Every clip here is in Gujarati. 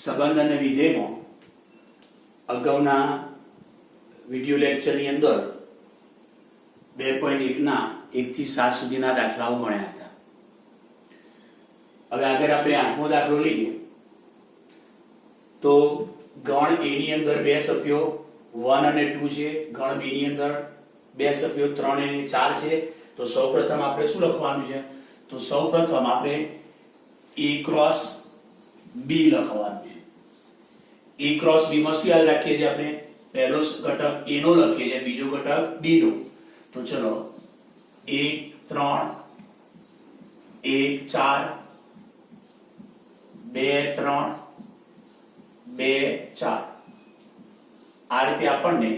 સંબંધ અને વિધેયમાં અગાઉના વિડિયો લેક્ચરની અંદર 2.1 ના 1 થી 7 સુધીના દાખલાઓ ગણ્યા હતા. હવે આગળ આપણે 8મો દાખલો લઈએ. તો ગણ A ની અંદર બે સભ્યો 1 અને 2 છે. ગણ B ની અંદર બે સભ્યો 3 અને 4 છે. તો સૌપ્રથમ આપણે શું લખવાનું છે? તો સૌપ્રથમ આપણે A ક્રોસ B લખવાનું છે. A ક્રોસ B માં શું યાદ રાખીએ છીએ આપણે? પહેલો ઘટક A નો લખીએ છીએ, બીજો ઘટક B નો. તો ચલો 1 3 1 4 2 3 2 4 આ રીતે આપણને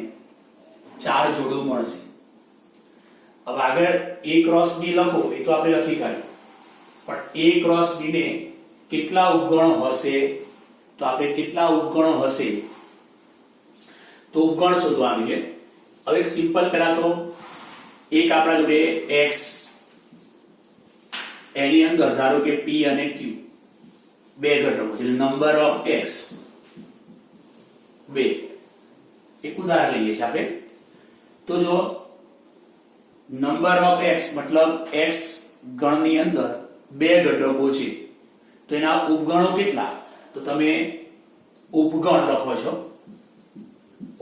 4 જોડો મળશે. હવે આગળ A ક્રોસ B લખો એ તો આપણે લખી કાઢ્યું, પણ A ક્રોસ B ને કેટલા ઉપગણ હશે? તો આપણે કેટલા ઉપગણ હશે તો ઉપગણ શોધવાનું છે. હવે એક સિમ્પલ પહેલા તો એક આપણા જોડે x એની અંદર ધારો કે p અને q બે ઘટકો છે, નંબર ઓફ x 2. એક ઉદાહરણ લઈએ છીએ આપણે. તો જો નંબર ઓફ x મતલબ x ગણની અંદર બે ઘટકો છે તો એના ઉપગણો કેટલા? તો તમે ઉપગણ લખો છો.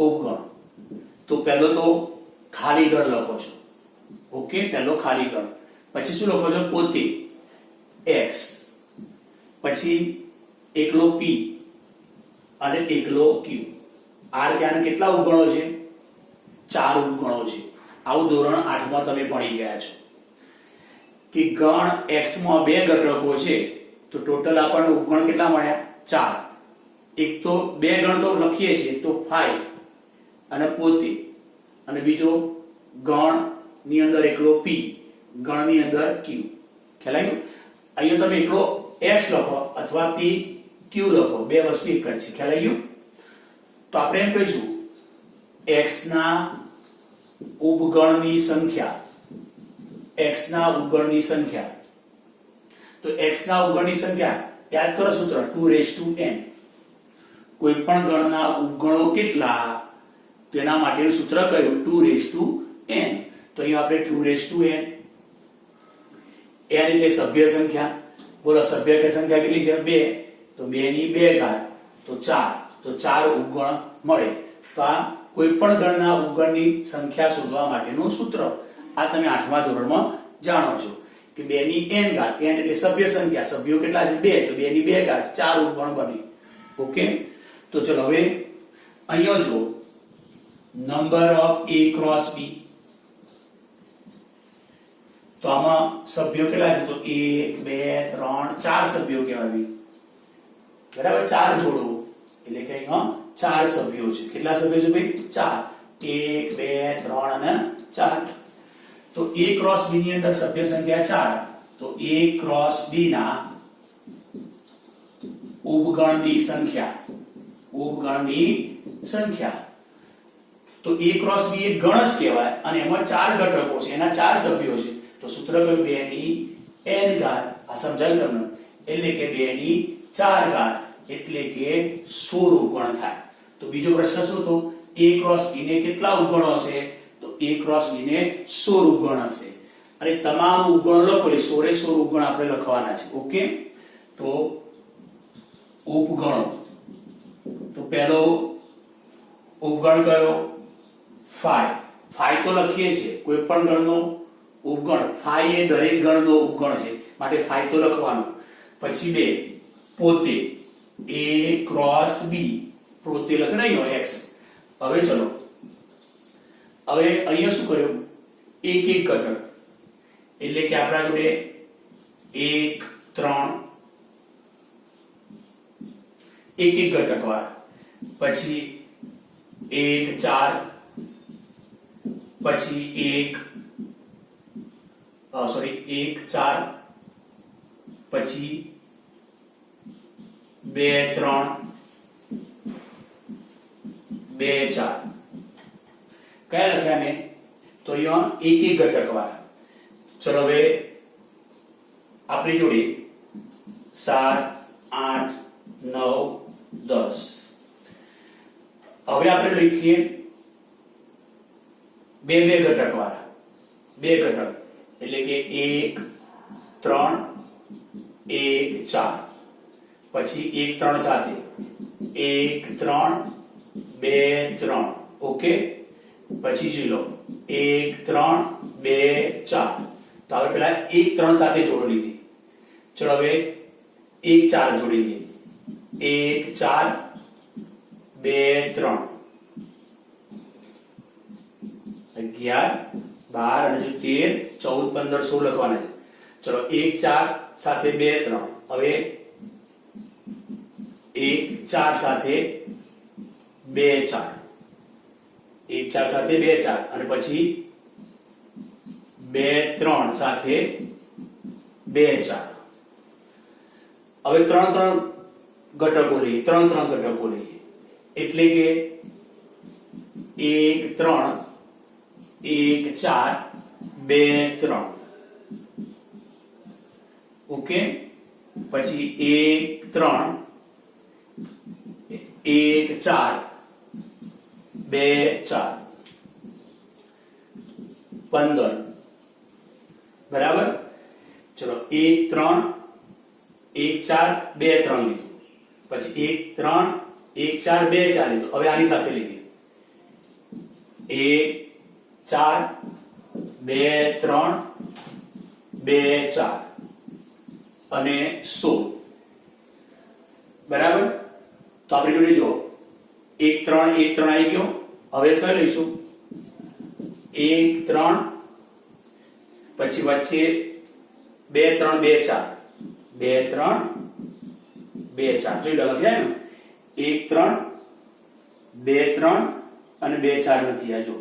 ઉપગણ તો પહેલો તો ખાલી ગણ લખો છો. ઓકે, પહેલો ખાલી ગણ. પછી શું લખો છો? પોતે x, પછી એકલો p અને એકલો q. આ રીતે આને કેટલા ઉપગણો છે? 4 ઉપગણો છે. આવું ધોરણ 8 માં તમે ભણી ગયા છો કે ગણ x માં બે ઘટકો છે તો ટોટલ આપણને ઉપગણ કેટલા મળ્યા? 4. એક તો બે ગણ તો લખીએ છીએ, તો 5 અને પોતે, અને બીજો ગણ ની અંદર એકલો p, ગણ ની અંદર q. ખ્યાલ આવ્યો? અહીંયા તમે એકલો x લખો અથવા p q લખો, બે વસ્તુ એક જ છે. ખ્યાલ આવ્યો? તો આપણે એમ કહીશું x ના ઉપગણની સંખ્યા, x ના ઉપગણની સંખ્યા. તો x ના ઉપગણની સંખ્યા યાદ કરો સૂત્ર 2n. કોઈ પણ ગણના ઉપગણો કેટલા તેના માટેનું સૂત્ર કયું? 2n. તો અહીં આપણે 2n, n એટલે સભ્ય સંખ્યા. બોલો સભ્ય સંખ્યા કેટલી છે? 2. તો 2 ની 2 ઘાત તો 4. તો 4 ઉપગણ મળે. તો આ કોઈ પણ ગણના ઉપગણની સંખ્યા શોધવા માટેનું સૂત્ર આ તમે 8મા ધોરણમાં જાણો છો કે 2 ની n ઘાત. n એટલે સભ્ય સંખ્યા, સભ્યો કેટલા છે? 2. તો 2 ની 2 ઘાત 4 ઉપગણ બને. ઓકે, તો ચલો હવે અહીંયા જો number of A cross B. તો આમાં સભ્યો કેટલા છે? તો 1 2 3 4 સભ્યો કહેવાય. બરાબર, 4 જોડો એટલે કે અહીંયા 4 સભ્યો છે. કેટલા સભ્યો છે ભાઈ? 4. 1 2 3 અને 4. તો A ક્રોસ B ની અંદર સભ્ય સંખ્યા 4. તો A ક્રોસ B ના ઉપગણની સંખ્યા, ઉપગણની સંખ્યા. તો A ક્રોસ B એક ગણ જ કહેવાય અને એમાં 4 ઘટકો છે, એના 4 સભ્યો છે. તો સૂત્ર કયું? 2 ની n ઘાત. આ સમજાયું તમને? એટલે કે 2 ની 4 ઘાત એટલે કે 16 ઉપગણ થાય. તો બીજો પ્રશ્ન શું હતો? A ક્રોસ B ને કેટલા ઉપગણો હશે? તો A ક્રોસ B ને 16 ઉપગણ હશે. અને તમામ ઉપગણ લખો એટલે 16 ઉપગણ આપણે લખવાના છે. ઓકે, તો ઉપગણો. તો પહેલો ઉપગણ કયો? 5. 5 તો લખીએ છીએ કોઈ પણ ગણનો ઉપગણ. 5 એ દરેક ગણનો ઉપગણ છે માટે 5 તો લખવાનું. પછી 2 પોતે, A ક્રોસ B, પોતે લખે ને અહીંયા x. હવે ચલો, હવે અહીંયા શું કર્યું? એક એક ઘટક એટલે કે આપણા જોડે 1 3 એક એક ઘટક વાળા, પછી 1 4, પછી 1 4, પછી 2 3 2 4. કયા લખ્યા મેં? તો અહીંયા એક એક ઘટક વાળા. ચલો હવે આપણી જોડે 7 8 9 10. હવે આપણે લખીએ બે ઘટક વાળા, બે ઘટક એટલે કે 1 3 1 4, પછી 1 3 સાથે 1 3 2 3. ઓકે, પછી જોઈ લો 1 3 2 4. તો હવે પેલા 1 3 સાથે જોડી લીધી. ચલો હવે 1 4 જોડી લઈએ. 1 4 2 3 11 12 અને જો 13 14 15 16 લખવાના છે. ચલો 1 4 સાથે 2 3. હવે 1 4 સાથે 2 4, 1 4 સાથે 2 4 અને પછી 2 3 સાથે 2 4. હવે 3 3 ઘટકો લઈએ, 3 3 ઘટકો લઈએ એટલે કે 1 3 1 4 2 3. ઓકે, પછી 1 3 1 4 2 4 15. બરાબર. ચલો 1 3 1 4 2 3 લીધું, પછી 1 3 1 4 2 4 લીધું. હવે આની સાથે લઈએ 1 4 2 3 2 4 અને 16. બરાબર. તો આપણે જોડે જો 1 3 1 3 આવી ગયો. હવે કઈ લઈશું 1 3 પછી વચ્ચે 2 3 2 4 2 3 2 4 જોઈ લો છે ને 1 3 2 3 અને 2 4 નથી. આ જો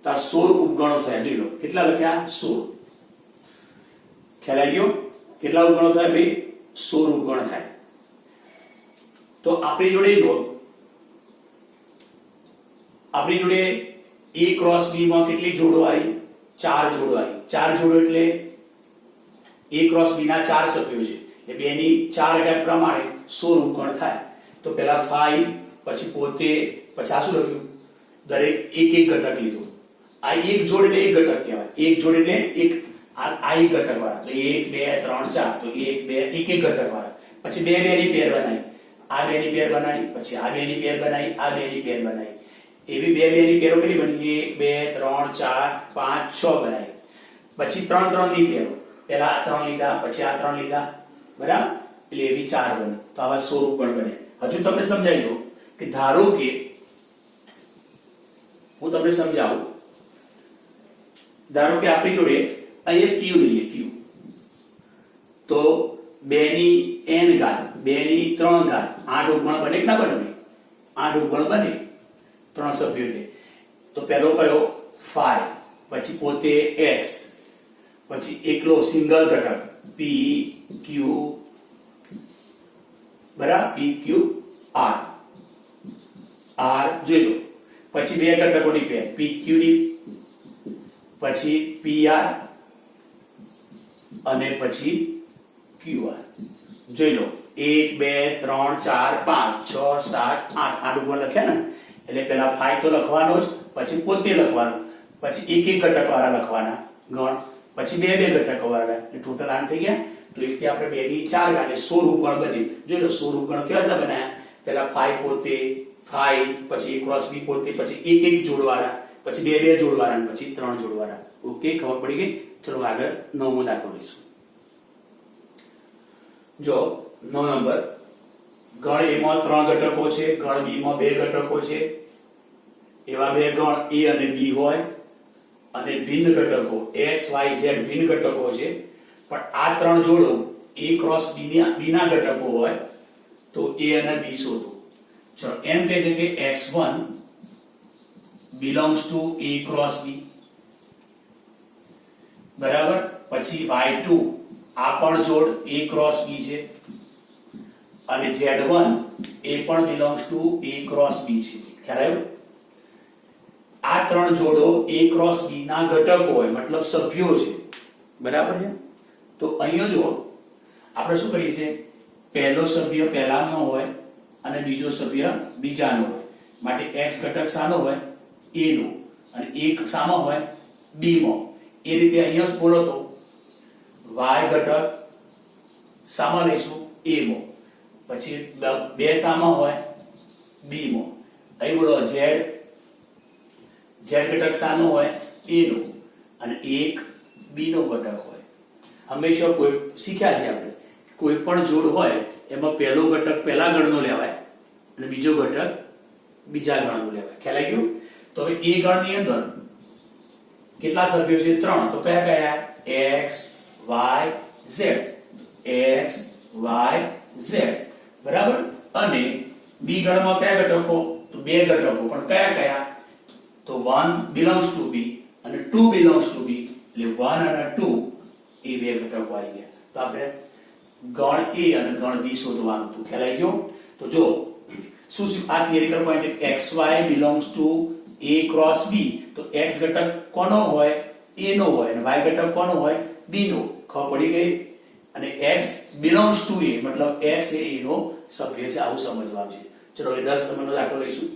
તો આ 16 ઉપગણો થયા. જોઈ લો કેટલા લખ્યા 16. ખ્યાલ આવી ગયો કેટલા ઉપગણો થાય ભાઈ? 16 ઉપગણ થાય. તો આપણી જોડે જો આપણી જોડે A ક્રોસ B માં કેટલી જોડો આવી? 4 જોડો આવી. 4 જોડો એટલે A ક્રોસ B ના 4 સભ્યો છે એટલે 2 ની 4 ઘાત પ્રમાણે 16 ઉપગણ થાય. તો પહેલા 5 પછી પોતે પછી આ શું લખ્યું? દરેક એક એક ઘટક લીધો. આ એક જોડ એટલે એક ઘટક કહેવાય. એક જોડ એટલે એક આ એક ઘટક વાળા. તો 1 2 3 4 તો 1 2 એક એક ઘટક વાળા. પછી 2 2 ની પેર બનાવી, આ 2 ની પેર બનાવી, પછી આ 2 ની પેર બનાવી, આ 2 ની પેર બનાવી. એવી 2 2 ની પેરો કેટલી બની? 1 2 3 4 5 6 બનાવી. પછી 3 3 ની પેરો, પહેલા આ 3 લીધા, પછી આ 3 લીધા. બરાબર. એટલે એવી 4 બની. તો આવા 16 ઉપગણ બને. હજુ તમને સમજાવી દઉં કે ધારો કે હું તમને સમજાવું. ધારો કે આપણી જોડે અહીંયા q લઈએ, q તો 2 ની n ઘાત 2 ની 3 ઘાત 8 ઉપગણ બને કે ના બને? 8 ઉપગણ બને 3 સભ્યો છે. તો પહેલો કયો 5, પછી પોતે x, પછી એકલો સિંગલ ઘટક p q બરાબર, p q r r જોઈ લો. પછી બે ઘટકોની પેર p q ની, પછી pr અને પછી qr. જોઈ લો 1 2 3 4 5 6 7 8 8 ઉપર લખ્યા ને એટલે પહેલા 5 તો લખવાનો જ, પછી પોતે લખવાનું, પછી એક એક ઘટક વાળા લખવાના ગણ, પછી બે બે ઘટકો વાળા એટલે ટોટલ 8 થઈ ગયા. તો એટલે આપણે 2 ની 4 ઘાત એટલે 16 ઉપગણ બને. જોઈ લો 16 ઉપગણ કેવા હતા બનાયા? પહેલા 5 પોતે 5, પછી A ક્રોસ B પોતે, પછી એક એક જોડવાળા, પછી બે બે જોડવાળા, પછી 3 જોડવાળા. ઓકે, ખબર પડી ગઈ. ચલો આગળ 9મો દાખલો લઈશું. જો 9 નંબર, ગણ A માં 3 ઘટકો છે, ગણ B માં 2 ઘટકો છે. એવા બે ગણ A અને B હોય અને ભિન્ન ઘટકો x y z ભિન્ન ઘટકો છે, પણ આ 3 જોડો A ક્રોસ B ના ઘટકો હોય તો A અને B શોધો. ચલો એમ કહે છે કે x1 belongs to A cross B, બરાબર. પછી y2 આ પણ જોડ A cross B છે અને z1 એ પણ belongs to A cross B છે. ખ્યાલ આવ્યો? આ 3 જોડો A cross B ના ઘટકો હોય મતલબ સભ્યો છે. બરાબર છે. તો અહીંયા જો આપણે શું કરીએ છીએ, પહેલો સભ્ય પહેલામાં હોય અને બીજો સભ્ય બીજાનો હોય માટે x ઘટક શાનો હોય a નો અને એક શામાં હોય b માં એ રીતે અહીંયા બોલો તો y ઘટક શામાં લઈશું a માં પછી બે શામાં હોય b માં અહીં બોલો z ઘટક શાનો હોય a નો અને એક b નો ઘટક હોય હંમેશા કોઈ શીખ્યા છે આપણે કોઈ પણ જોડ હોય એમાં પહેલો ઘટક પહેલા ગણનો લેવાય અને બીજો ઘટક બીજા ગણનો લેવાય ખ્યાલ આવી ગયો તો હવે a ગણની અંદર કેટલા સભ્યો છે 3 તો કયા કયા x y z x y z બરાબર અને b ગણમાં કયા ઘટકો તો બે ઘટકો પણ કયા કયા તો 1 belongs to b અને 2 belongs to b એટલે 1 અને 2 એ બે ઘટકો આવી ગયા તો આપણે ગણ a અને ગણ b શોધવાનું હતું ખ્યાલ આવી ગયો તો જો શું આ theoretical point xy belongs to a cross b તો x ઘટક કોનો હોય a નો હોય અને y ઘટક કોનો હોય b નો ખબર પડી ગઈ અને x belongs to a મતલબ x એ a નો સભ્ય છે આવું સમજવાનું છે ચલો હવે 10 નંબરનો દાખલો લઈશું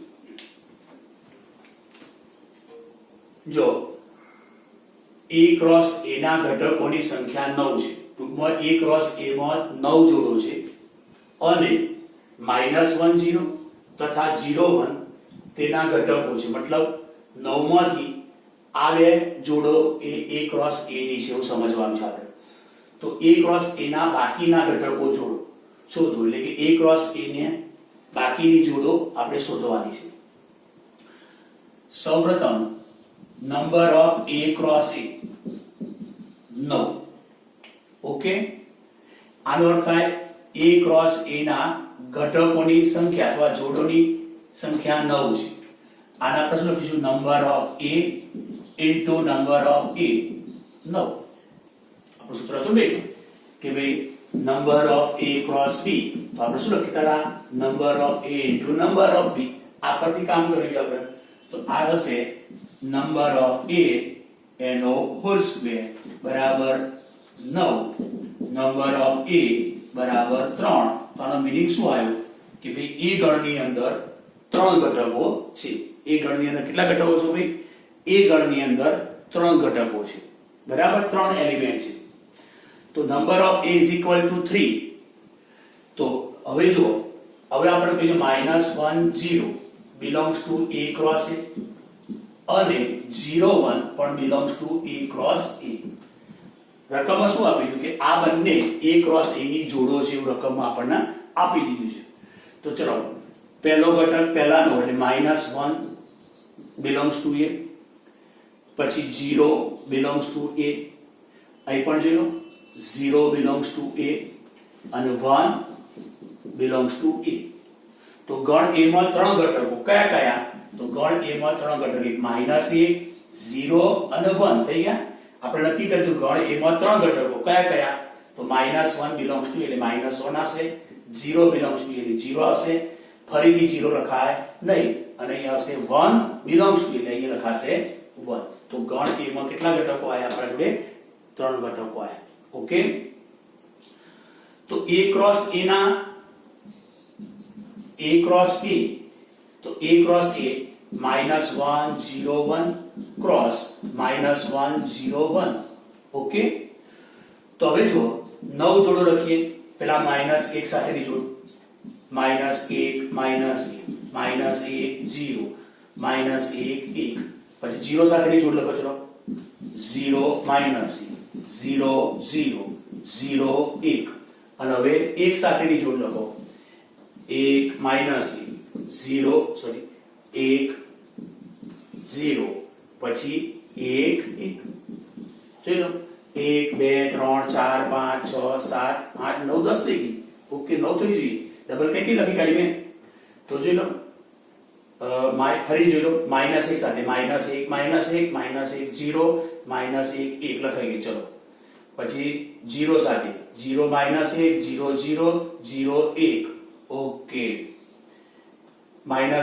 જો a cross a ના ઘટકોની સંખ્યા 9 છે ટૂંકમાં a cross a માં 9 જોડો છે અને -1 0 તથા 0 1 તેના ઘટકો છે મતલબ 9 માંથી આ બે જોડો એ a cross a ની છે એવું સમજવાનું છે આપણે તો a cross a ના બાકીના ઘટકો જોડો શોધો એટલે કે a cross a ને બાકીની જોડો આપણે શોધવાની છે સૌપ્રથમ number of a cross a 9 okay આનો અર્થ થાય a cross a ના ઘટકોની સંખ્યા અથવા જોડોની સંખ્યા 9 છે આના આપણે શું લખીશું number of a into number of a 9 આપણું સૂત્ર તો બે કે ભાઈ number of a cross b તો આપણે શું લખી તારા number of a into number of b આ પરથી કામ કરીશું આપણે તો આ થશે નંબર ઓફ a એનો હોલ સ્ક્વેર બરાબર 9 નંબર ઓફ a બરાબર 3 તો આનો મીનિંગ શું આવ્યો કે ભાઈ a ગણની અંદર 3 ઘટકો છે a ગણની અંદર કેટલા ઘટકો છે ભાઈ a ગણની અંદર 3 ઘટકો છે બરાબર 3 એલિમેન્ટ છે તો number of a is equal to 3 તો હવે જો હવે આપણે કહીએ -1 0 belongs to a cross a અને 0 1 પણ belongs to a cross a રકમમાં શું આપી દીધું કે આ બંને a cross a ની જોડો છે એવું રકમમાં આપણને આપી દીધું છે તો ચલો પહેલો ઘટક પહેલાનો એટલે -1 belongs to a પછી 0 belongs to a અહીં પણ જોઈ લો 0 belongs to a અને 1 belongs to a તો ગણ a માં 3 ઘટકો કયા કયા તો ગણ a માં 3 ઘટક -1 0 અને 1 થઈ ગયા આપણે નક્કી કર્યું ગણ a માં 3 ઘટકો કયા કયા તો -1 belongs to એટલે -1 આવશે 0 belongs to એટલે 0 આવશે ફરીથી 0 લખાય નહીં અને અહીં આવશે 1 belongs to એટલે અહીં લખાશે 1 તો ગણ a માં કેટલા ઘટકો આયા આપણા જોડે 3 ઘટકો આયા ઓકે તો a cross a ના a cross a તો a cross a -1 0 1 cross -1 0 1 okay તો હવે જો 9 જોડો લખીએ પેલા -1 સાથેની જોડ -1 -1 0 1 પછી 0 સાથેની જોડ લખો ચલો 0 0 0 0 1 અને હવે 1 સાથેની જોડ લખો 1 0 સોરી 1 0 પછી 1 1 જોઈ લો 1 2 3 4 5 6 7 8 9 10 થઈ ગઈ ઓકે 9 થઈ ગઈ ડબલ કેટલી લખી કાઢી મેં તો જોઈ લો ફરી જોઈ લો -1 સાથે -1 -1 -1 0 -1 1 લખાઈ ગઈ ચલો પછી 0 સાથે 0 -1 0 0 0 1 ઓકે -1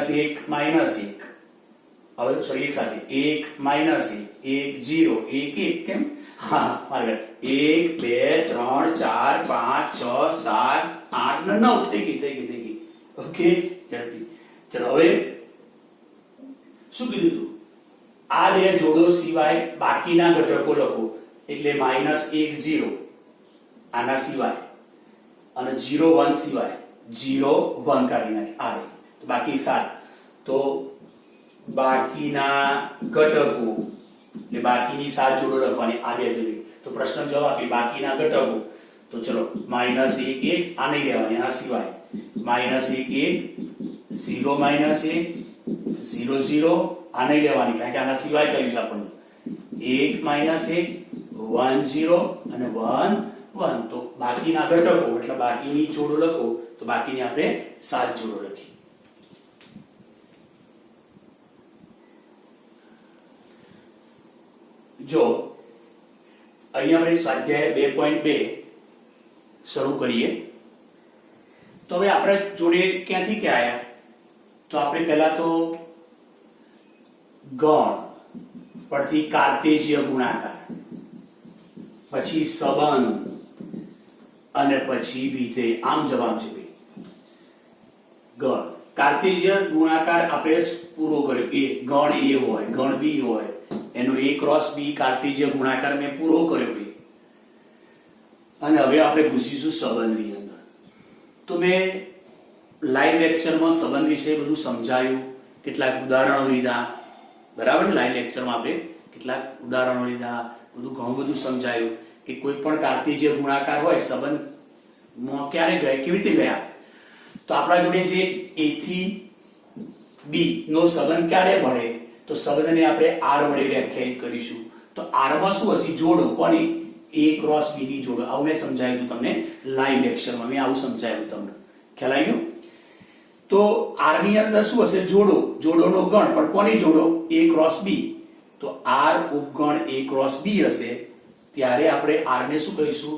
હવે સોરી 1 સાથે 1 -1 1 0 1 1 કેમ હા મારે 1 2 3 4 5 6 7 8 ને 9 થઈ ગઈ ઓકે, ઝડપી. ચલો હવે શું કીધું તું? આ બે જોડો સિવાય બાકીના ઘટકો લખો. એટલે -1 0 આના સિવાય અને 0 1 સિવાય 0 1 કાઢી નાખે આ રહી. તો બાકી 7. તો બાકીના ઘટકો એટલે બાકીની 7 જોડો લખવાની આ બે જોડી. તો પ્રશ્ન જવાબ આપી બાકીના ઘટકો. તો ચલો -1 1 આ નહીં લેવાની આના સિવાય -1 1 0 -1 0 0 આ નહીં લેવાની કારણ કે આના સિવાય કર્યું છે આપણને 1 -1 1 0 અને 1 1. તો બાકીના ઘટકો એટલે બાકીની જોડો લખો. તો બાકીની આપણે 7 જોડો લખી. જો અહીંયા આપણે સ્વાધ્યાય 2.2 શરૂ કરીએ. તો હવે આપણે જોડે ક્યાંથી ક્યાં આવ્યા? તો આપણે પહેલા તો ગણ પરથી કાર્તેજીય ગુણાકાર, પછી સંબંધ અને પછી વિધેય આમ જવાબ છે. ગણ કાર્તેજીય ગુણાકાર આપણે પૂરો કર્યો. એ ગણ A હોય ગણ B હોય એનો A ક્રોસ B કાર્તેજીય ગુણાકાર મેં પૂરો કર્યો. અને હવે આપણે ઘૂસીશું સંબંધની અંદર. તો મેં લાઈવ લેક્ચરમાં સંબંધ વિશે બધું સમજાયું, કેટલાક ઉદાહરણો લીધા, બરાબર. લાઈવ લેક્ચરમાં આપણે કેટલાક ઉદાહરણો લીધા, બધું ઘણું બધું સમજાયું કે કોઈ પણ કાર્તેજીય ગુણાકાર હોય સંબંધમાં ક્યારે ગયા, કેવી રીતે ગયા. તો આપણા જોડે જે A થી B નો સંબંધ ક્યારે મળે? તો સંબંધને આપણે R વડે વ્યાખ્યાયિત કરીશું. તો R માં શું હશે? જોડો. કોની? A ક્રોસ B ની જોડો. આવું મેં સમજાવ્યું તમને લાઈવ લેક્ચરમાં. મેં આવું સમજાવ્યું તમને. ખ્યાલ આવ્યો? તો R ની અંદર શું હશે? જોડો. જોડોનો ગણ. પણ કોની જોડો? A cross B. તો R ઉપગણ A ક્રોસ B હશે ત્યારે આપણે R ને શું કહીશું?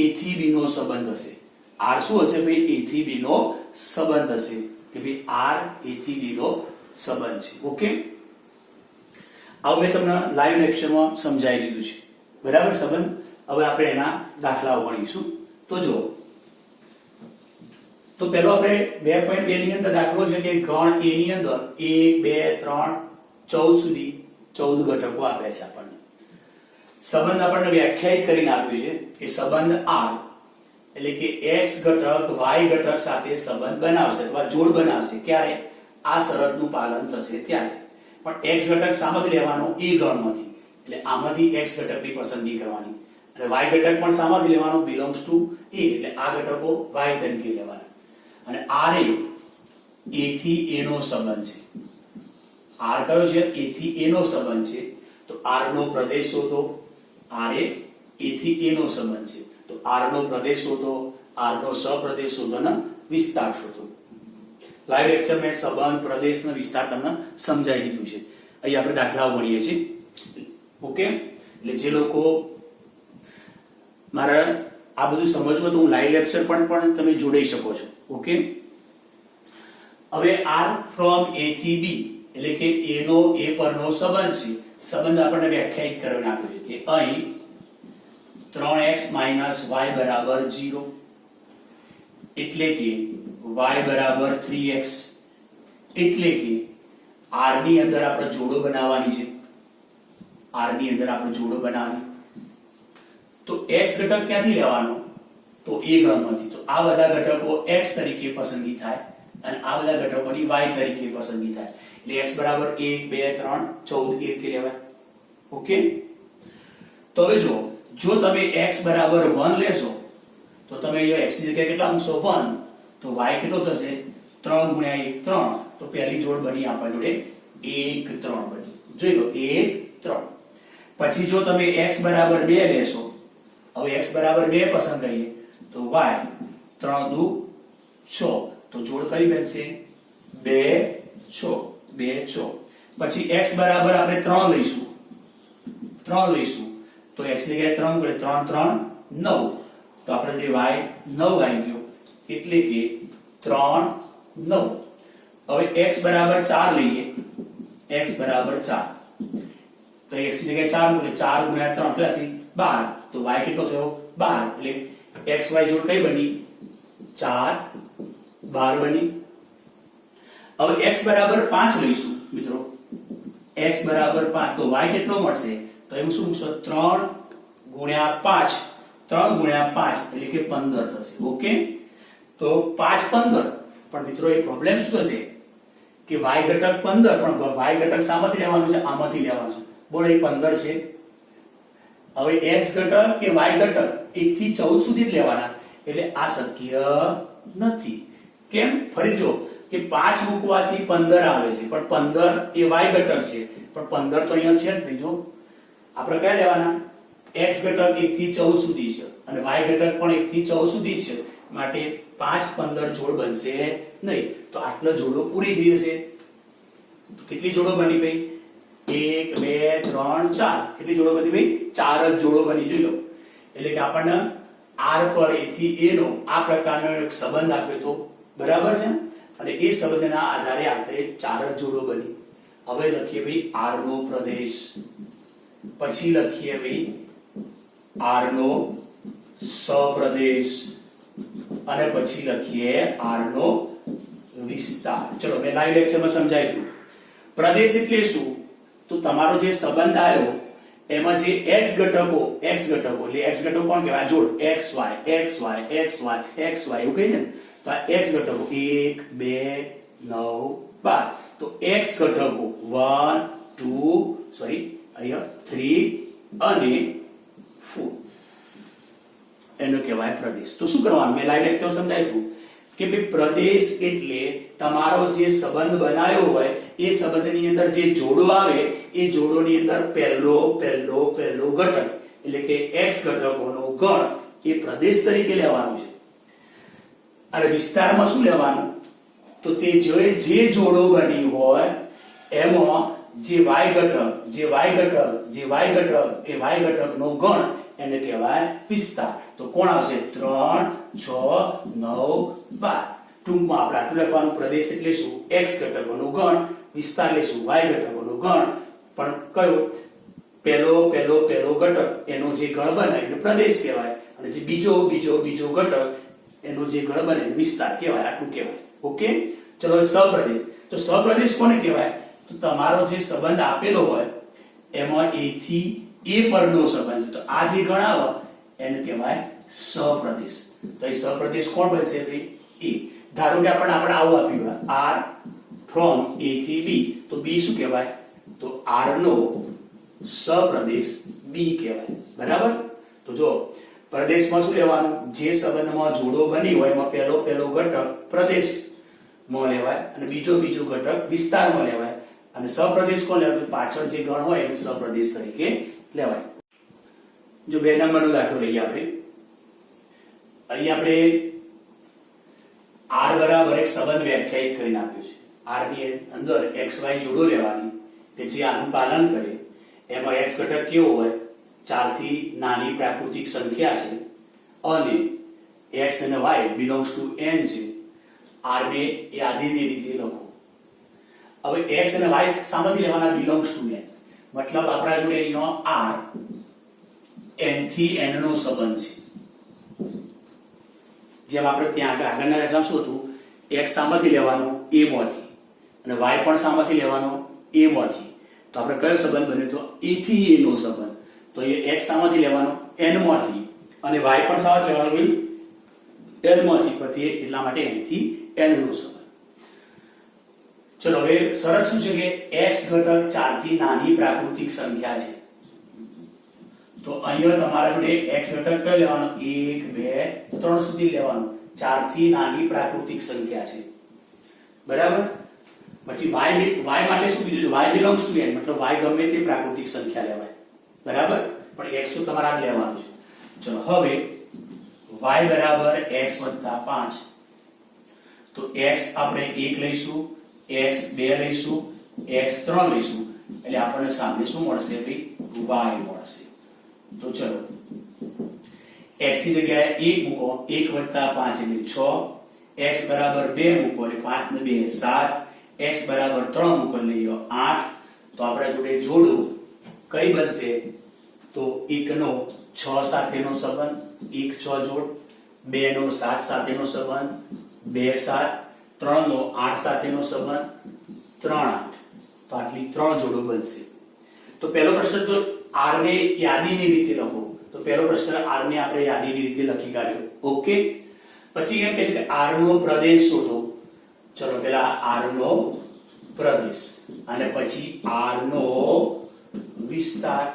A થી B નો સંબંધ હશે. R શું હશે ભાઈ? A થી B નો સંબંધ હશે કે ભાઈ R A થી B નો સંબંધ છે. ઓકે, આવું મેં તમને લાઈવ લેક્ચરમાં સમજાવી દીધું છે, બરાબર. સંબંધ. હવે આપણે એના દાખલાઓ ગણીશું. તો જો તો પહેલો આપણે 2.2 ની અંદર દાખલો છે કે ગણ A ની અંદર 1 2 3 14 સુધી 14 ઘટકો આપ્યા છે આપણને. સંબંધ આપણને વ્યાખ્યાયિત કરીને આપ્યું છે કે સંબંધ R એટલે કે x ઘટક y ઘટક સાથે સંબંધ બનાવશે અથવા જોડ બનાવશે. ક્યારે? આ શરતનું પાલન થશે ત્યારે. પણ x ઘટક સામગ્રી લેવાનો A ગણમાંથી, એટલે આમાંથી x ઘટકની પસંદગી કરવાની. અને y ઘટક પણ સામગ્રી લેવાનો belongs to A, એટલે આ ઘટકો y તરીકે લેવાના. અને R એ A થી A નો સંબંધ છે. R કયો છે? A થી A નો સંબંધ છે. તો R નો પ્રદેશ શોધો. R એ A થી A નો સંબંધ છે. તો R નો પ્રદેશ શોધો, R નો સપ્રદેશ શોધો અને વિસ્તાર શોધો. લાઈવ લેક્ચર મેં સંબંધ, પ્રદેશ અને વિસ્તાર તમને સમજાવી દીધું છે. અહીં આપણે દાખલાઓ ગણીએ છીએ. ઓકે, એટલે જે લોકો મારે આ બધું સમજવું તો હું લાઈવ લેક્ચર પણ તમે જોડાઈ શકો છો. ઓકે, હવે R ફ્રોમ A થી B એટલે કે A નો A પરનો સંબંધ છે. સંબંધ આપણને વ્યાખ્યાયિત કરીને આપ્યો છે કે અહીં 3x - y બરાબર 0 એટલે કે y બરાબર 3x એટલે કે R ની અંદર આપણે જોડો બનાવવાની છે. R ની અંદર આપણે જોડો બનાવવાની. તો x ઘટક ક્યાંથી લેવાનો? તો A ગણમાંથી. તો આ બધા ઘટકો x તરીકે પસંદગી થાય અને આ બધા ઘટકોની y તરીકે પસંદગી થાય. એટલે x બરાબર 1 2 3 14 એ રીતે લેવાય. ઓકે, તો હવે જો તમે x બરાબર 1 લેશો તો તમે અહીંયા x ની જગ્યાએ કેટલા મૂકશો? 1. તો y કેટલો થશે? 3 × 1 3. તો પહેલી જોડ બની આપણા જોડે 1 3 બની. જોઈ લો 1 3. પછી જો તમે x બરાબર 2 લેશો, હવે x બરાબર 2 પસંદ કરીએ તો y 3 દુ 6. તો જોડ કઈ બનશે? 2 6 2 6. પછી x બરાબર આપણે 3 લઈશું તો x ની જગ્યાએ 3 કરે 3 3 9. તો આપણે y 9 આવી ગયો એટલે કે 3 9. હવે x બરાબર 4 લઈએ. x બરાબર 4 તો x ની જગ્યાએ 4 મૂકે 4 × 3 કેટલા છે? 12. તો y કેટલો થયો? 12. એટલે xy જોડ કઈ બની? 4 12 બની. હવે x બરાબર 5 લઈશું મિત્રો, x બરાબર 5 તો y કેટલો મળશે? તો એમ શું મૂકશો? 3 ગુણ્યા 5, 3 ગુણ્યા 5 એટલે કે 15 થશે. ઓકે, તો 5 15. પણ મિત્રો એ પ્રોબ્લેમ શું થશે કે y ઘટક 15, પણ y ઘટક શામાંથી લેવાનું છે? આમાંથી લેવાનું છે. બોલો એ 15 છે. હવે x ઘટક કે y ઘટક 1 થી 14 સુધી જ લેવાના, એટલે આ શક્ય નથી. કેમ? ફરી જો કે 5 મૂકવાથી 15 આવે છે, પણ 15 એ y ઘટક છે, પણ 15 તો અહીંયા છે જ નહીં. જો આપણે કયા લેવાના? x ઘટક 1 થી 14 સુધી છે અને y ઘટક પણ 1 થી 14 સુધી છે, માટે 5 15 જોડ બનશે નહીં. તો આટલો જોડો પૂરી થઈ જશે. તો કેટલી જોડો બની ભાઈ? 1 2 3 4. કેટલી જોડો બની ભાઈ? 4 જ જોડો બની. જોઈ લો. એટલે કે આપણને r પર a થી a નો આ પ્રકારનો એક સંબંધ આપ્યો તો, બરાબર છે, અને એ સંબંધના આધારે આપણે 4 જ જોડો બની. હવે લખીએ ભાઈ r નો પ્રદેશ, પછી લખીએ ભાઈ r નો સપ્રદેશ, અને પછી લખીએ r નો વિસ્તાર. ચલો મેં લાઈવ લેક્ચરમાં સમજાવી દીધું. પ્રદેશ એટલે શું? તો તમારો જે સંબંધ આવ્યો એમાં જે x ઘટકો એટલે x ઘટકો કોણ કહેવાય? જોડ xy xy xy xy એવું કહે છે ને. તો આ x ઘટકો 1 2 9 12. તો x ઘટકો 1 2 સોરી અહીંયા 3 અને 4 એનો કહેવાય પ્રદેશ. તો શું કરવાનું? મેં લાઈવ લેક્ચર સમજાવ્યું કે ભાઈ પ્રદેશ એટલે તમારો જે સંબંધ બનાવ્યો હોય એ સંબંધની અંદર જે જોડો આવે એ જોડોની અંદર પહેલો ઘટક એટલે કે x ઘટકોનો ગણ એ પ્રદેશ તરીકે લેવાનું છે. અને વિસ્તારમાં શું લેવાનું? તો તે જે જોડો બની હોય એમાં જે y ઘટકનો ગણ એને કહેવાય વિસ્તાર. તો કોણ આવશે? 3 6 9 12. ટૂંકમાં આપણે આટલું લખવાનું. પ્રદેશ એટલે શું? x ઘટકોનો ગણ. વિસ્તાર એટલે શું? y ઘટકોનો ગણ. પણ કયો? પહેલો ઘટક એનો જે ગણ બને એને પ્રદેશ કહેવાય, અને જે બીજો ઘટક એનો જે ગણ બને એને વિસ્તાર કહેવાય. આટલું કહેવાય. ઓકે, ચલો સપ્રદેશ. તો સપ્રદેશ કોને કહેવાય? તો તમારો જે સંબંધ આપેલો હોય એમાં a થી a પરનો સંબંધ. તો આ જે ગણ આવે એને કહેવાય સપ્રદેશ. તો એ સપ્રદેશ કોણ બનશે ભાઈ? a. ધારો કે આપણે આવું આપ્યું r from a થી b, તો b શું કહેવાય? તો r નો સપ્રદેશ b કહેવાય. બરાબર? તો જો પ્રદેશમાં શું લેવાનું? જે સંબંધમાં જોડો બની હોય એમાં પહેલો ઘટક પ્રદેશમાં લેવાય અને બીજો ઘટક વિસ્તારમાં લેવાય, અને સપ્રદેશ કોણ લેવાય? પાછળ જે ગણ હોય એને સપ્રદેશ તરીકે લેવાય. જો 2 નંબરનો દાખલો લઈએ આપણે. અહીં આપણે r બરાબર એક સંબંધ વ્યાખ્યાયિત કરીને આપ્યો છે. r ની અંદર xy જોડો લેવાની કે જે આનું પાલન કરે. એમાં x ઘટક કેવો હોય? 4 થી નાની પ્રાકૃતિક સંખ્યા છે, અને x અને y belongs to n છે. r ને એ આદિની રીતે લખો. હવે x અને y સામાંથી લેવાના? belongs to n. મતલબ આપણા જોડે અહીંયા r n થી n નો સંબંધ છે. જેમ આપણે ત્યાં આગળના એક્ઝામ શું હતું? x સામાંથી લેવાનો? a માંથી, અને y પણ સામાંથી લેવાનો? a માંથી. તો આપણે કયો સંબંધ બન્યો? તો a થી a નો સંબંધ. તો એ x સામાંથી લેવાનો? n માંથી, અને y પણ સામાંથી લેવાનો ભાઈ n માંથી. પછી એટલા માટે n થી n નો સંબંધ. ચલો હવે શરત શું છે કે x ઘટક 4 થી નાની પ્રાકૃતિક સંખ્યા છે. તો અહીંયા તમારા જોડે x ઘટક કયો લેવાનો? 1 2 3 સુધી લેવાનો. 4 થી નાની પ્રાકૃતિક સંખ્યા છે. બરાબર? પછી y માટે શું કીધું છે? y belongs to n, મતલબ y ગમે તે પ્રાકૃતિક સંખ્યા લેવાય. બરાબર? પણ x તો તમારે લેવાનું છે. ચલો હવે y બરાબર x 5. તો x આપણે 1 લઈશું, x 2 લઈશું, x 3 લઈશું, એટલે આપણને સામે શું મળશે ભાઈ? y મળશે. તો ચલો x ની જગ્યાએ 1 મૂકો, 1 + 5 એટલે 6, x બરાબર 2 મૂકો એટલે 5 ને 2 7, x બરાબર 3 મૂકો એટલે 8. તો આપણા જોડે જોડો કઈ બનશે? તો 1 નો 6 સાથેનો સંબંધ, 1 6 જોડ, 2 નો 7 સાથેનો સંબંધ, 2 7, 3 નો 8 સાથેનો સંબંધ 3 8, તો આટલી 3 જોડો બનશે. તો પહેલો પ્રશ્ન તો r ને યાદીની રીતે લખો. તો પહેલો પ્રશ્ન r ને આપણે યાદીની રીતે લખી કાઢ્યો. ઓકે. પછી એમ કહે છે કે r નો પ્રદેશ શોધો. ચલો પહેલા r નો પ્રદેશ અને પછી r નો વિસ્તાર.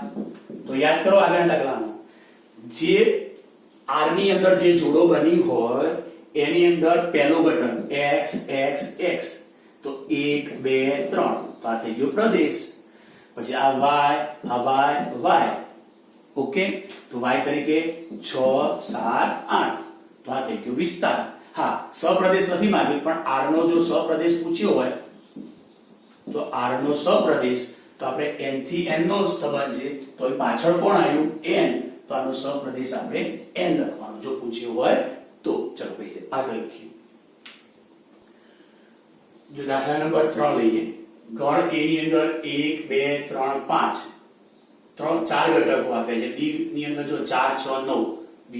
તો યાદ કરો આગળના દાખલામાં જે r ની અંદર જે જોડો બની હોય એની અંદર પહેલો ઘટક x x x, તો 1 2 3, તો આ થઈ ગયો પ્રદેશ. પછી આ y y, ઓકે. તો y તરીકે 6 7 8, તો આ થઈ ગયો વિસ્તાર. હા, સપ્રદેશ નથી માંગ્યો, પણ r નો જો સપ્રદેશ પૂછ્યો હોય તો r નો સપ્રદેશ તો આપણે n થી n નો સંબંધ છે, તો એ પાછળ કોણ આવ્યું n, તો આનો સપ્રદેશ આપણે n લખવાનો જો પૂછ્યો હોય તો. ચલો ભાઈ આગળ લખીએ. જો દાખલા નંબર 3 લઈએ. ગણ a ની અંદર 1 2 3 5, 4 ઘટકો આપે છે. b ની અંદર જો 4 6 9 b.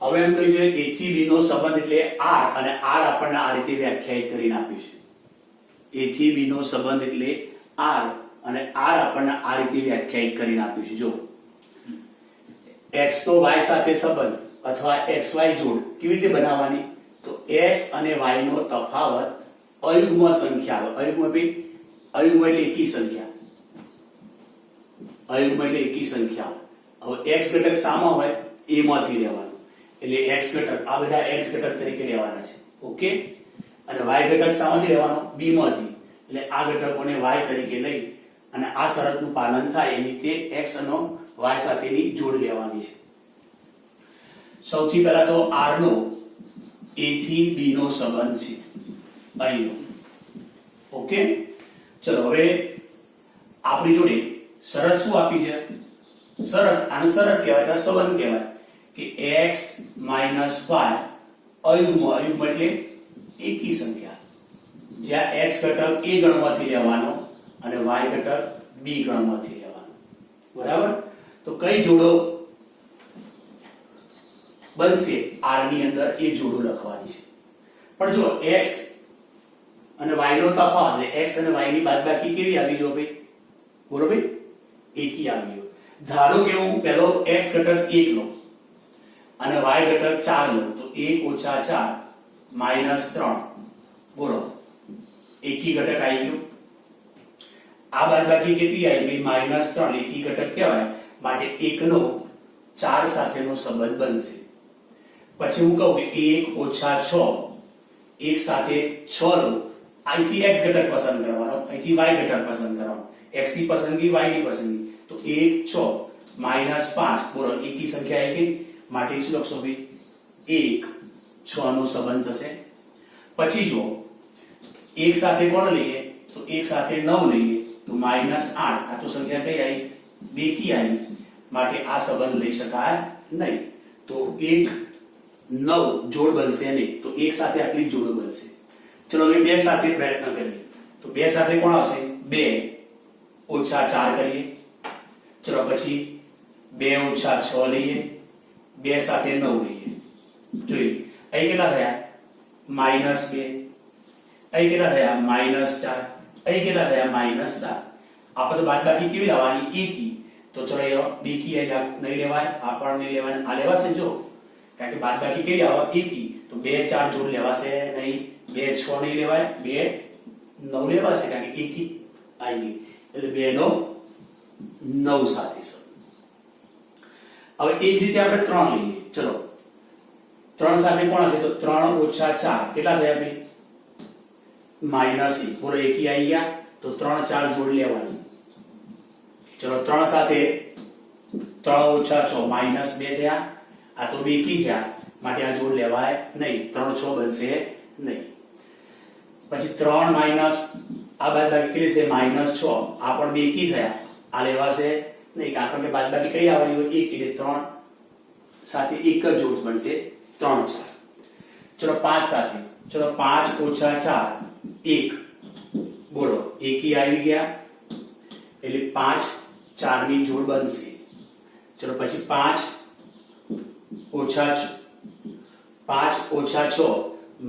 હવે એમ કહ્યું છે a થી b નો સંબંધ એટલે r, અને r આપણને આ રીતે વ્યાખ્યાયિત કરીને આપ્યું છે. a થી b નો સંબંધ એટલે r, અને r આપણને આ રીતે વ્યાખ્યાયિત કરીને આપ્યું છે. જો x તો y સાથે સંબંધ અથવા xy જોડ કેવી રીતે બનાવવાની? તો x અને y નો તફાવત અયુગ્મ સંખ્યા આવે. અયુગ્મ એટલે એકી સંખ્યા. અયુગ્મ એટલે એકી સંખ્યા. હવે x ઘટક સામા હોય a માંથી લેવાનો, એટલે x ઘટક આ બધા x ઘટક તરીકે લેવાના છે. ઓકે. અને y ઘટક સામાથી લેવાનો b માંથી, એટલે આ ઘટકોને y તરીકે લઈ અને આ શરતનું પાલન થાય એની તે x અને y સાથેની જોડ લેવાની છે. સૌથી પહેલા તો r નો a થી b નો સંબંધ છે અહીંનો. ઓકે. ચલો હવે આપણી જોડે શરત શું આપી છે? શરત, આને શરત કહેવાય, તો સંબંધ કહેવાય કે x y અયુગ્મ એટલે એકી સંખ્યા, જ્યાં x ઘટક a ગણમાંથી લેવાનો અને y ઘટક b ગણમાંથી લેવાનો. બરાબર. તો કઈ જોડો બનશે r ની અંદર એ જોડો લખવાની છે. પણ જો x અને y નો તફાવત એટલે x અને y ની બાદબાકી કેવી આવી જો ભાઈ? બોલો ભાઈ, એકી આવી જો. ધારો કે હું પહેલો x ઘટક 1 લો અને y ઘટક 4 લો, તો 1 - 4 - 3. બોલો, એકી ઘટક આવી ગયો. આ બાદબાકી કેટલી આવી ભાઈ? -3. એકી ઘટક કહેવાય, માટે 1 નો 4 સાથેનો સંબંધ બનશે. પછી હું કહું કે 1 - 6, 1 સાથે 6 લો, અહીંથી x ઘટક પસંદ કરવાનો, અહીંથી y ઘટક પસંદ કરવાનો. x ની પસંદગી, y ની પસંદગી. તો 1 6 -5, બોલો એકી સંખ્યા આવી ગઈ, માટે શું લખશો ભાઈ? 1 6 નો સંબંધ થશે. પછી જો 1 સાથે કોણ લઈએ? તો 1 સાથે 9 લઈએ, તો -8. આ તો સંખ્યા કઈ આવી? બેકી આવી, માટે આ સંબંધ લઈ શકાય નહીં. તો 1 9 જોડ બનશે નહીં, તો 1 સાથે આટલી જોડો બનશે. ચલો હવે 2 સાથે પ્રયત્ન કરીએ. તો 2 સાથે કોણ આવશે? 2 - 4 કરીએ. ચલો પછી 2 - 6 લઈએ, 2 સાથે 9 લઈએ. જોઈએ અહીં કેટલા થયા? -2. અહીં કેટલા થયા? -4. અહીં કેટલા થયા? -7. આપણે તો બાદબાકી કેવી લાવવાની? એકી. તો ચલો બેકી નહીં લેવાય, આ પણ નહીં લેવાય, આ લેવાશે. જો કારણ કે બાદબાકી કેવી આવે? એકી. તો 2 4 જોડ લેવાશે નહીં, 2 6 નહીં લેવાય, 2 9 લેવાશે, કારણ કે એકી આવી ગઈ, એટલે 2 નો 9 સાથે છે. હવે એ જ રીતે આપણે 3 લઈએ. ચલો 3 સાથે કોણ હશે? તો 3 - 4 કેટલા થયા ભાઈ? -1. બોલો એકી આવી ગયા, તો 3 4 જોડ લેવાની. ચલો 3 સાથે 3 - 6 -2 થયા, આ તો બેકી થયા, માટે આ જોડ લેવાય નહીં, 3 6 બનશે નહીં. પછી 3 આ બાદબાકી કેટલી છે? -6. આ પણ બેકી થયા, આ લેવાશે નહીં, કારણ કે બાદબાકી કઈ આવવાની હોય? 1, એટલે 3 સાથે એક જ જોડ બનશે, 3 4. ચલો 5 સાથે, ચલો 5 - 4 1. બોલો એકી આવી ગયા, એટલે 5 4 ની જોડ બનશે. ચલો પછી 5 - 6 -2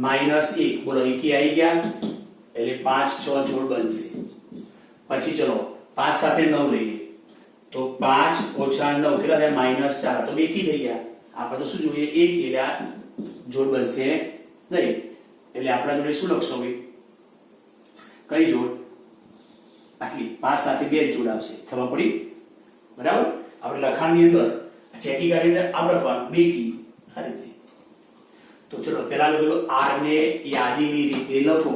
-1 બોલો એકી આવી ગયા એટલે 5 6 જોડ બનશે. પછી ચલો 5 સાથે 9 લઈએ તો 5 - 9 કેટલા થયા -4 તો બેકી થઈ ગયા. આપણે તો શું જોઈએ એક એટલે આ જોડ બનશે નહીં એટલે આપણા જોડે શું લખશો ભાઈ કઈ જોડ આટલી 5 સાથે 2 જોડ આવશે. ખબર પડી બરાબર. આપણે લખાણની અંદર ચેકી કાઢીને આમ લખવાનું બેકી આ રીતે. તો ચલો પહેલા લખો r ને યાદીની રીતે લખો.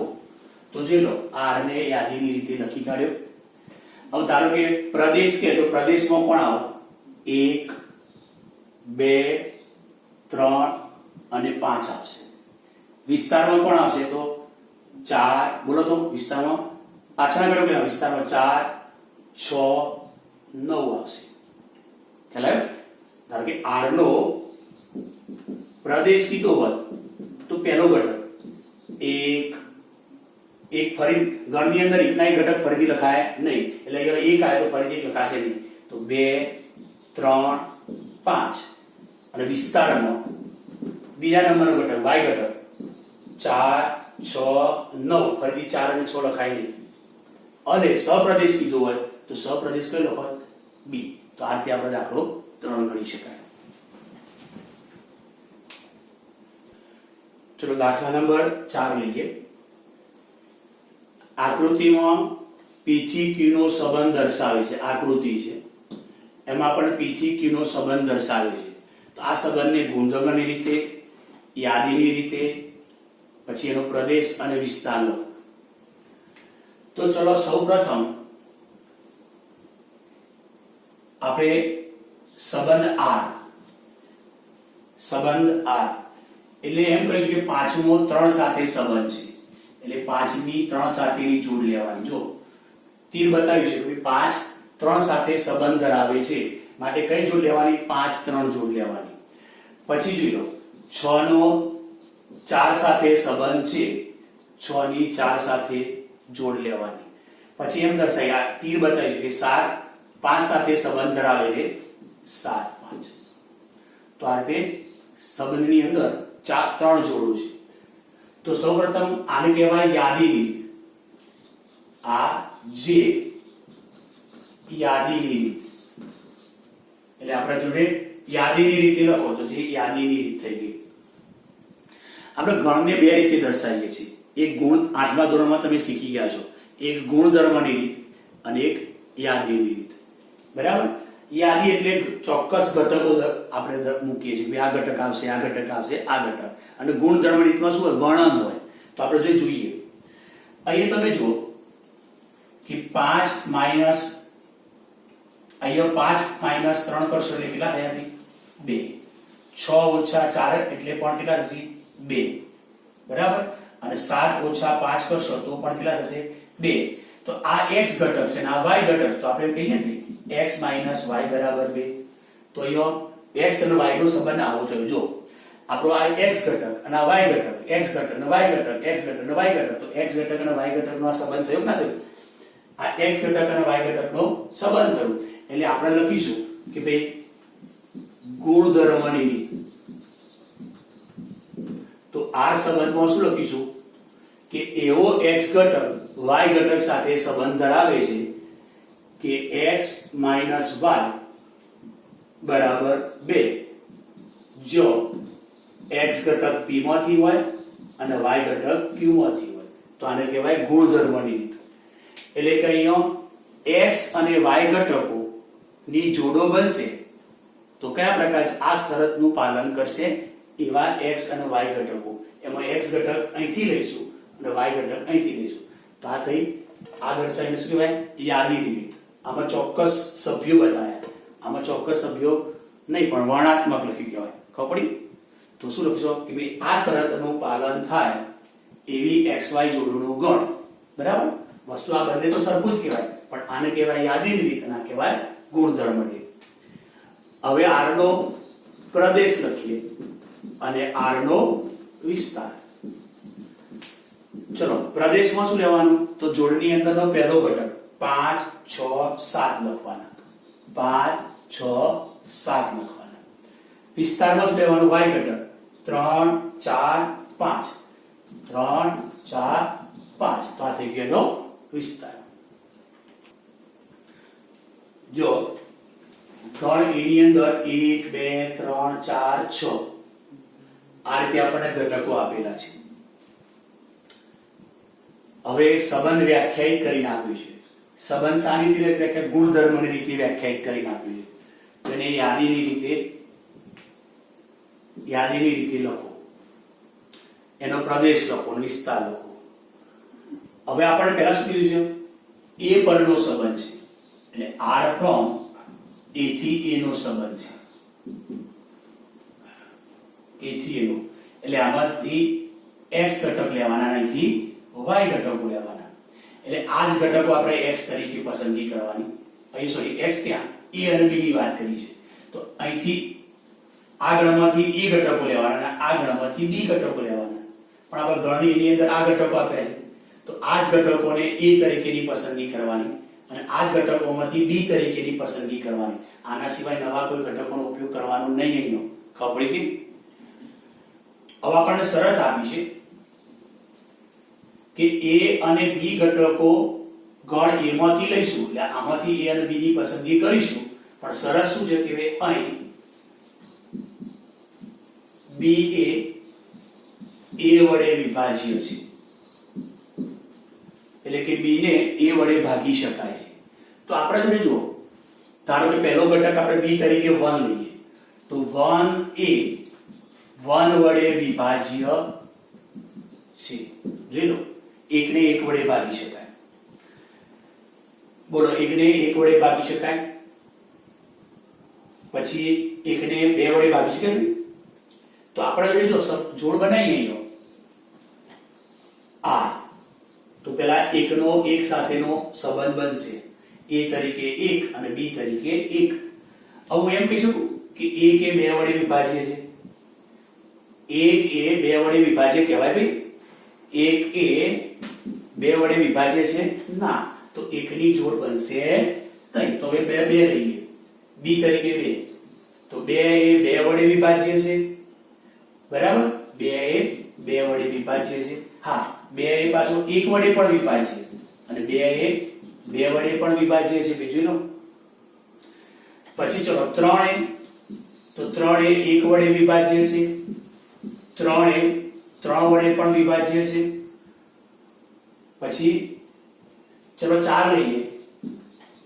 તો જોઈ લો r ને યાદીની રીતે લખી કાઢ્યો. હવે ધારો કે પ્રદેશ કે તો પ્રદેશમાં કોણ આવે 1 2 3 અને 5 આવશે. વિસ્તારમાં કોણ આવશે તો 4 બોલો તો વિસ્તારમાં પાછળના ઘટકો કયા વિસ્તારમાં 4 6 9 આવશે. ખ્યાલ આવ્યો. ધારો કે r નો પ્રદેશ કીધો હોત તો પહેલો ઘટક એક ફરી ગણની અંદર એકના એક ઘટક ફરીથી લખાય નહીં એટલે એક આવે તો ફરીથી એક લખાશે નહીં તો 2 3 5 અને વિસ્તારમાં બીજા નંબરનો ઘટક y ઘટક 4 6 9 ફરીથી 4 અને 6 લખાય નહીં. અને સપ્રદેશ કીધો હોય તો સપ્રદેશ કયો લખો b. તો આ રીતે આપણે દાખલો 3 ગણી શકાય. ચલો દાખલા નંબર 4 લઈએ. આકૃતિમાં p થી q નો સંબંધ દર્શાવે છે. આકૃતિ છે એમાં પણ p થી q નો સંબંધ દર્શાવે છે. તો આ સંબંધને ગુણધર્મની રીતે યાદીની રીતે પછી એનો પ્રદેશ અને વિસ્તાર લો. તો ચલો સૌપ્રથમ આપણે સંબંધ r એટલે એમ કહ્યું કે પાંચમો 3 સાથે સંબંધ છે એટલે 5 ની 3 સાથેની જોડ લેવાની. જો તીર બતાવ્યું છે કે 5 3 સાથે સંબંધ ધરાવે છે માટે કઈ જોડ લેવાની 5 3 જોડ લેવાની. પછી જોઈ લો 6 નો 4 સાથે સંબંધ છે 6 ની 4 સાથે જોડ લેવાની. પછી એમ દર્શાવ્યું આ તીર બતાવ્યું છે કે 7 5 સાથે સંબંધ ધરાવે છે 7 5. તો આ રીતે સંબંધની અંદર 3 જોડો છે. તો સૌપ્રથમ આને કહેવાય યાદીની રીત. આ જે યાદીની રીત એટલે આપણા જોડે યાદીની રીતે લખો તો જે યાદીની રીત થઈ ગઈ. આપણે ગણને બે રીતે દર્શાવીએ છીએ. એક ગુણ 8મા ધોરણમાં તમે શીખી ગયા છો. એક ગુણધર્મની રીત અને એક યાદીની રીત. બરાબર. યાદી એટલે ચોક્કસ ઘટકો આપણે મૂકીએ છીએ આ ઘટક આવશે આ ઘટક આવશે આ ઘટક. અને ગુણધર્મ રીતમાં શું હોય વર્ણન હોય. તો આપણે જે જોઈએ અહીંયા તમે જુઓ કે 5 માઈનસ અહીંયા 5 - 3 કરશો એટલે કેટલા થયા ભાઈ 2. 6 - 4 એટલે પણ કેટલા થશે 2. બરાબર. અને 7 - 5 કરશો તો પણ કેટલા થશે 2. તો આ x ઘટક છે અને આ y ઘટક. તો આપણે કહીએ ને x - y = 2. તો અહીંયા x અને y નો સંબંધ આવો થયો. જો આપણો આ x ઘટક અને આ y ઘટક x ઘટક અને y ઘટક x ઘટક અને y ઘટક. તો x ઘટક અને y ઘટકનો આ સંબંધ થયો કે ના થયો? આ x ઘટક અને y ઘટકનો સંબંધ થયો એટલે આપણે લખીશું કે ભાઈ ગુણધર્મની રીત. તો આ સંબંધમાં શું લખીશું કે એવો x ઘટક y ઘટક સાથે સંબંધ ધરાવે છે કે x - y બરાબર 2 જો x ઘટક p માંથી હોય અને y ઘટક q માંથી હોય. તો આને કહેવાય ગુણધર્મની રીત. એટલે કે અહીંયા x અને y ઘટકો ની જોડો બનશે તો કયા પ્રકાર આ શરતનું પાલન કરશે એવા x અને y ઘટકો. એમાં x ઘટક અહીંથી લઈશું અને y ઘટક અહીંથી લઈશું. તો આ થઈ આ દર્શાવીને શું કહેવાય યાદીની રીત. આમાં ચોક્કસ સભ્યો બતાવ્યા. આમાં ચોક્કસ સભ્યો નહીં પણ વર્ણનાત્મક લખી કહેવાય. ખબર પડી? તો શું લખશો કે ભાઈ આ શરતનું પાલન થાય એવી xy જોડોનો ગણ. બરાબર. વસ્તુ આ બંને તો સરખું જ કહેવાય પણ આને કહેવાય યાદીની રીત અને આ કહેવાય ગુણધર્મની રીત. હવે r નો પ્રદેશ લખીએ અને r નો વિસ્તાર. ચલો પ્રદેશમાં શું લેવાનું તો જોડની અંદરનો પહેલો ઘટક 5 6 7 લખવાના. 5 6 7 લખવાના. વિસ્તારમાં શું લેવાનું y ઘટક 3 4 5. 3 4 5 તો આ થઈ ગયો એનો વિસ્તાર. જો ગણ A ની અંદર 1 2 3 4 6 આ રીતે આપણને ઘટકો આપેલા છે. હવે સંબંધ વ્યાખ્યાયિત કરીને આપ્યું છે. સંબંધ સારી રીતે વ્યાખ્યાયિત ગુણધર્મની રીતે વ્યાખ્યાયિત કરીને આપ્યું છે. તો એને યાદીની રીતે લખો, એનો પ્રદેશ લખો, વિસ્તાર લખો. હવે આપણે પહેલા શું કીધું છે? A પરનો સંબંધ છે એટલે R from A થી A નો સંબંધ છે. A થી A નો એટલે આમાંથી x ઘટક લેવાના, અહીંથી y ઘટકો લેવાના. એટલે આ જ ઘટકો આપણે x તરીકે પસંદગી કરવાની. અહીં સોરી x ક્યાં? A અને b ની વાત કરી છે. તો અહીંથી આ ગણમાંથી a ઘટકો લેવાના અને આ ગણમાંથી b ઘટકો લેવાના. પણ આપણે ગણની એની અંદર આ ઘટકો આપ્યા છે તો આ જ ઘટકોને a તરીકેની પસંદગી કરવાની અને આ જ ઘટકોમાંથી b તરીકેની પસંદગી કરવાની. આના સિવાય નવા કોઈ ઘટકોનો ઉપયોગ કરવાનો નહીં. અહીંનો ખબર પડી કે હવે આપણને શરત આપી છે કે a અને b ઘટકો ગણ a માંથી લઈશું એટલે આમાંથી a અને b ની પસંદગી કરીશું. પણ શરત શું છે કે અહીં b એ a વડે વિભાજ્ય છે એટલે કે b ને a વડે ભાગી શકાય છે. તો આપણે જોડે જુઓ, ધારો કે પહેલો ઘટક આપણે b તરીકે 1 લઈએ તો 1 એ 1 વડે વિભાજ્ય છે. જોઈ લો, 1 ને 1 વડે ભાગી શકાય. બોલો, 1 ને 1 વડે ભાગી શકાય. પછી 1 ને 2 વડે ભાગી શકાય. તો આપણે જોડે જો જોડ બનાવીએ એનો આ તો પેલા 1 નો 1 સાથેનો સંબંધ બનશે. a તરીકે 1 અને b તરીકે 1. હવે હું એમ કહી શકું કે 1 એ 2 વડે વિભાજ્ય છે. 1 એ 2 વડે વિભાજ્ય કહેવાય ભાઈ? 1 એ 2 વડે વિભાજ્ય છે ના. તો 1 ની જોડ બનશે નહીં. તો હવે 2 લઈએ, b તરીકે 2. તો 2 એ 2 વડે વિભાજ્ય છે, બરાબર? 2 એ 2 વડે વિભાજ્ય છે. હા, 2 એ પાછો 1 વડે પણ વિભાજ્ય અને 2 એ 2 વડે પણ વિભાજ્ય છે. બીજું લો પછી ચલો 3 એ તો 3 એ 1 વડે વિભાજ્ય છે. 3 એ 3 વડે પણ વિભાજ્ય છે. પછી ચલો 4 લઈએ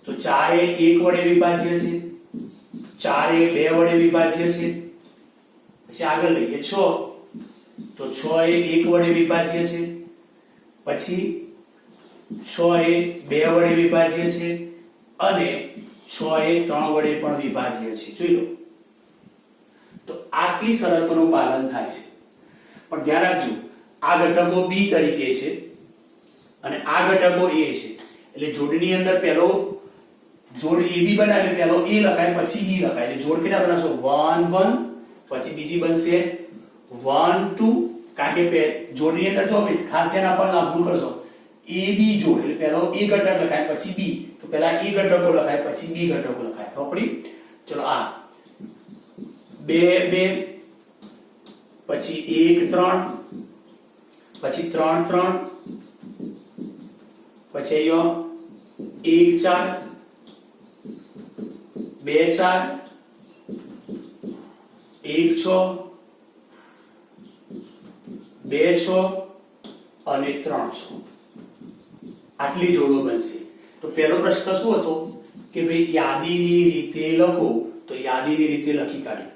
તો 4 એ 1 વડે વિભાજ્ય છે. 4 એ 2 વડે વિભાજ્ય છે. પછી આગળ લઈએ 6 તો 6 એ 1 વડે વિભાજ્ય છે. પછી 6 એ 2 વડે વિભાજ્ય છે અને 6 એ 3 વડે પણ વિભાજ્ય છે. જોઈ લો, તો આટલી શરતોનું પાલન થાય છે. પણ ધ્યાન રાખજો, આ ઘટકો b તરીકે છે અને આ ઘટકો a છે. એટલે જોડની અંદર પહેલો જોડ ab બનાવે, પહેલો a લખાય પછી b લખાય. એટલે જોડ કેટલા બનાવશો? 1 1. પછી બીજી બનશે 1 2. કારણ કે જોડની અંદર જો ખાસ ધ્યાન આપવાનું, આ ભૂલ કરશો. ab જોડ એટલે પહેલો a ઘટક લખાય પછી b. તો પહેલા a ઘટકો લખાય પછી b ઘટકો લખાય. ખબર? ચલો આ 2 2 પછી 1 3 પછી 3 3 પછી અહીંયા 1 4 2 4 1 6 2 6 અને 3 6. આટલી જોડો બનશે. તો પહેલો પ્રશ્ન શું હતો કે ભાઈ યાદીની રીતે લખો. તો યાદીની રીતે લખી કાઢી.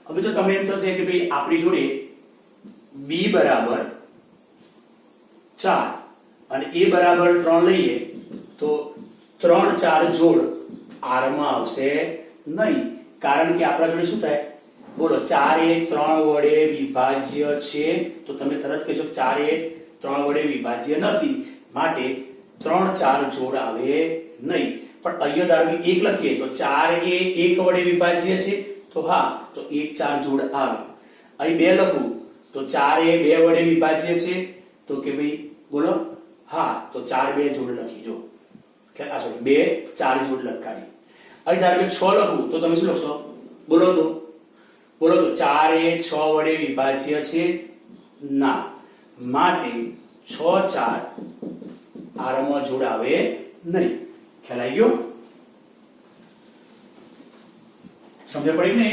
હવે તો તમને એમ થશે કે ભાઈ આપણી જોડે b બરાબર 4 અને a બરાબર 3 લઈએ તો 3 4 જોડ r માં આવશે નહીં. કારણ કે આપણા જોડે શું થાય? બોલો, 4 એ 3 વડે વિભાજ્ય છે. તો તમે તરત કહેજો 4 એ 3 વડે વિભાજ્ય નથી, માટે 3 4 જોડ આવે નહીં. પણ અહીંયા ધારો કે 1 લખીએ તો 4 એ 1 વડે વિભાજ્ય છે. તો હા, તો 1 4 જોડ આવે. અહીં 2 લખું તો 4 એ 2 વડે વિભાજ્ય છે. તો કે ભાઈ બોલો હા, તો 4 2 જોડ લખી જો. કે આ સોરી 2 4 જોડ લખાડી. અહીં ધારો કે 6 લખું તો તમે શું લખશો? બોલો તો 4 એ 6 વડે વિભાજ્ય છે ના. માટે 6 4 આરમાં જોડાવે નહીં. ખ્યાલ આવી ગયો? સમજ પડી ને?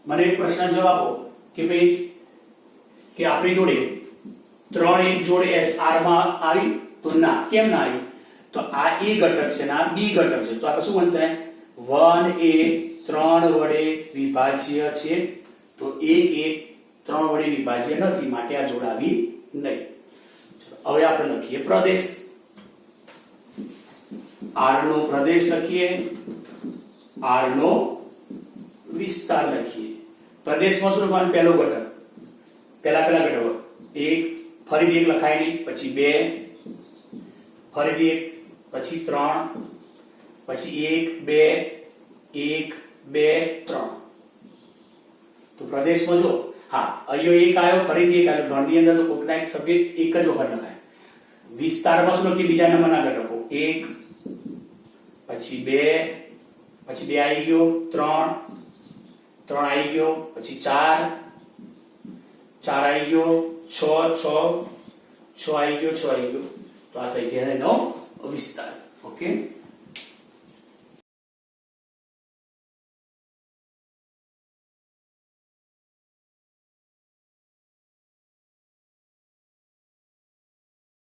મને એક પ્રશ્ન જવાબ આપો કે ભાઈ કે આપણી જોડે 3 એક જોડે s r માં આવી તો ના, કેમ ના આવી? તો આ a ઘટક છે ને આ b ઘટક છે, તો આપણે શું વંચાય? 1 એ 3 વડે વિભાજ્ય છે, તો 1 એ 3 વડે વિભાજ્ય નથી, માટે આ જોડાવી નહીં. ચલો હવે આપણે લખીએ પ્રદેશ. r નો પ્રદેશ લખીએ, r નો વિસ્તાર લખીએ. પ્રદેશમાં શું લખવાનું? પહેલો ઘટક, પહેલા ઘટકો 1, ફરીથી 1 લખાય નહીં, પછી 2, ફરીથી 1, પછી 3, પછી 1 2 1 2 3. તો પ્રદેશમાં જો હા અહીંયા 1 આવ્યો, ફરીથી 1 આવ્યો, ગણની અંદર તો કોઈકના એક સભ્ય એક જ વખત લખાય. વિસ્તારમાં શું લખીએ? બીજા નંબરના ઘટકો 1, પછી 2, પછી 2 આવી ગયો, 3 આવી ગયો, પછી 4 આવી ગયો, 6 આવી ગયો, 6 આવી ગયો. તો આ થઈ ગયા એનો વિસ્તાર. ઓકે.